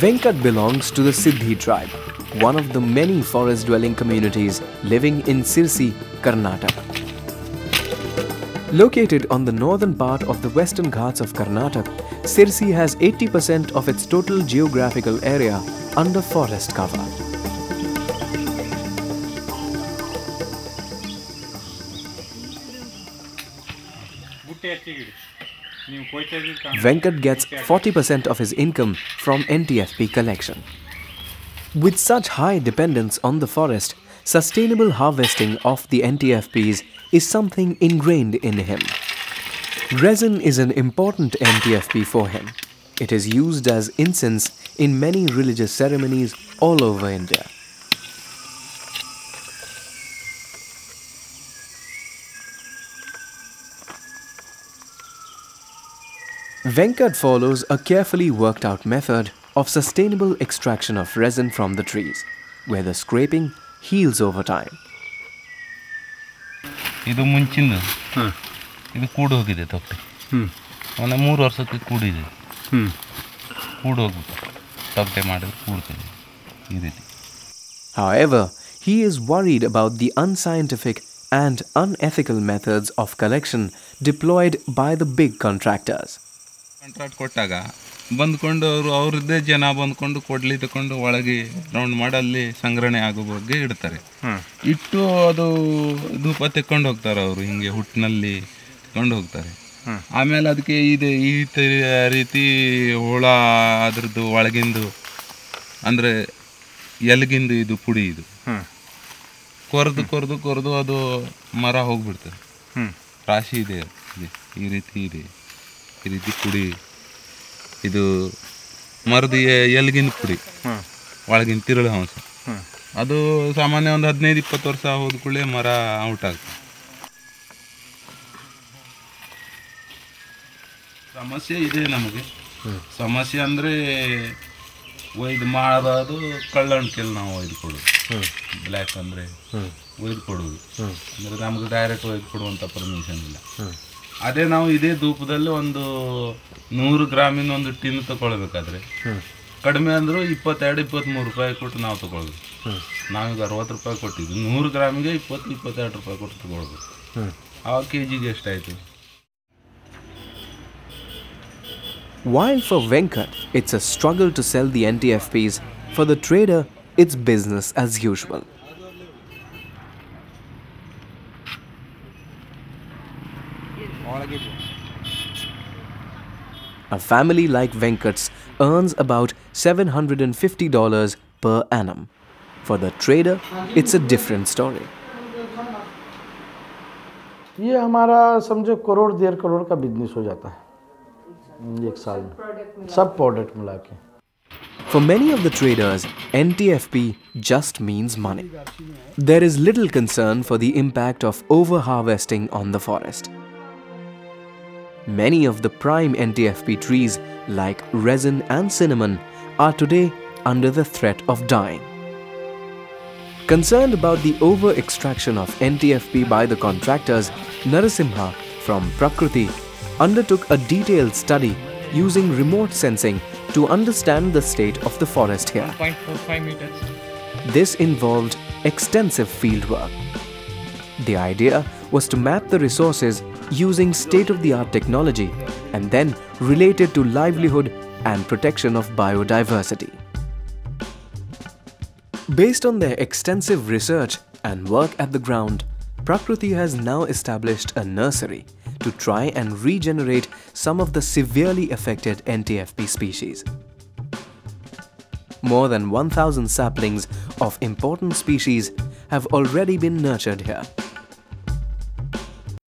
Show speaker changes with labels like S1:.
S1: Venkat belongs to the Siddhi tribe, one of the many forest-dwelling communities living in Sirsi, Karnataka. Located on the northern part of the Western Ghats of Karnataka, Sirsi has 80% of its total geographical area under forest cover. Venkat gets 40% of his income from NTFP collection. With such high dependence on the forest, sustainable harvesting of the NTFPs is something ingrained in him. Resin is an important NTFP for him. It is used as incense in many religious ceremonies all over India. Venkat follows a carefully worked out method of sustainable extraction of resin from the trees, where the scraping heals over time.
S2: ಇದು ಮುಂಚಿಂದು ಇದು ಕೂಡು ಹೋಗಿದೆ ತೊಟ್ಟೆ ಒಂದು 3 ವರ್ಷಕ್ಕೆ ಕೂಡಿದೆ ಕೂಡು ಹೋಗ್ಬಿಟ್ಟು ತೊಟ್ಟೆ ಮಾಡಿದ್ರೆ ಕೂಡ್ತದೆ ಈ ರೀತಿ.
S1: However, he is worried about the unscientific and unethical methods of collection deployed by the big contractors.
S2: Contract ಕೊಟ್ಟಾಗ ಬಂದ್ಕೊಂಡು ಅವ್ರದ್ದೇ ಜನ ಬಂದ್ಕೊಂಡು ಕೊಡ್ಲಿ ತಗೊಂಡು ಒಳಗೆ ರೌಂಡ್ ಮಾಡಿ ಅಲ್ಲಿ ಸಂಗ್ರಹಣೆ ಆಗೋ ಬಗ್ಗೆ ಇಡ್ತಾರೆ. ಇಟ್ಟು ಅದು ಧೂಪ ತೆಕ್ಕೊಂಡು ಹೋಗ್ತಾರೆ ಅವರು, ಹಿಂಗೆ ಹುಟ್ಟಿನಲ್ಲಿ ತಗೊಂಡು ಹೋಗ್ತಾರೆ. ಆಮೇಲೆ ಅದಕ್ಕೆ ಇದೆ ಈ ರೀತಿ ಹುಳ ಅದ್ರದ್ದು ಒಳಗಿಂದು ಅಂದರೆ ಎಲ್ಗಿಂದು ಇದು ಪುಡಿ ಇದು ಕೊರೆದು ಅದು ಮರ ಹೋಗ್ಬಿಡ್ತದೆ. ರಾಶಿ ಇದೆ ಈ ರೀತಿ ಪುಡಿ, ಇದು ಮರದ ಎಲ್ಗಿನ ಪುಡಿ ಒಳಗಿನ ತಿರುಳು ಹಂಸ, ಅದು ಸಾಮಾನ್ಯ ಒಂದು 15-20 ವರ್ಷ ಹೋದ ಕೂಡಲೇ ಮರ ಔಟ್ ಆಗ್ತದೆ. ಸಮಸ್ಯೆ ಇದೆ ನಮಗೆ. ಸಮಸ್ಯೆ ಅಂದರೆ ಒಯ್ದು ಮಾಡೋದು ಕಳ್ಳಣ್ಕೆಲ್ ನಾವು ಒಯ್ದು ಕೊಡೋದು, ಬ್ಲ್ಯಾಕ್ ಅಂದರೆ ಒಯ್ದು ಕೊಡೋದು, ಅಂದರೆ ನಮ್ಗೆ ಡೈರೆಕ್ಟ್ ಒಯ್ದು ಕೊಡುವಂಥ ಪರ್ಮಿಷನ್ ಇಲ್ಲ. ಅದೇ ನಾವು ಇದೇ ಧೂಪದಲ್ಲಿ ಒಂದು 100 ಗ್ರಾಮಿನ ಒಂದು ಟಿನ್ ತಗೊಳ್ಬೇಕಾದ್ರೆ ಕಡಿಮೆ ಅಂದರೂ 22-23 ರೂಪಾಯಿ ಕೊಟ್ಟು ನಾವು ತಗೊಳ್ಬೇಕು. ನಾವೀಗ 60 ರೂಪಾಯಿ ಕೊಟ್ಟಿದ್ದು, 100 ಗ್ರಾಮಿಗೆ 20-22 ರೂಪಾಯಿ ಕೊಟ್ಟು ತಗೊಳ್ಬೇಕು. ಆ ಕೆಜಿಗೆ ಎಷ್ಟಾಯಿತು?
S1: While for Venkat, it's a struggle to sell the NTFPs, for the trader, it's business as usual. A family like Venkat's earns about $750 per annum. For the trader, it's a different story.
S3: ये हमारा समझो 1-1.5 करोड़ का business हो जाता है एक साल में, सब प्रोडक्ट मिला के.
S1: For many of the traders, NTFP just means money. There is little concern for the impact of over-harvesting on the forest. Many of the prime NTFP trees like resin and cinnamon are today under the threat of dying. Concerned about the over-extraction of NTFP by the contractors, Narasimha from Prakriti undertook a detailed study using remote sensing to understand the state of the forest here.
S4: 1.45 meters.
S1: This involved extensive field work. The idea was to map the resources using state-of-the-art technology and then relate it to livelihood and protection of biodiversity. Based on their extensive research and work at the ground, Prakriti has now established a nursery to try and regenerate some of the severely affected NTFP species. More than 1,000 saplings of important species have already been nurtured here.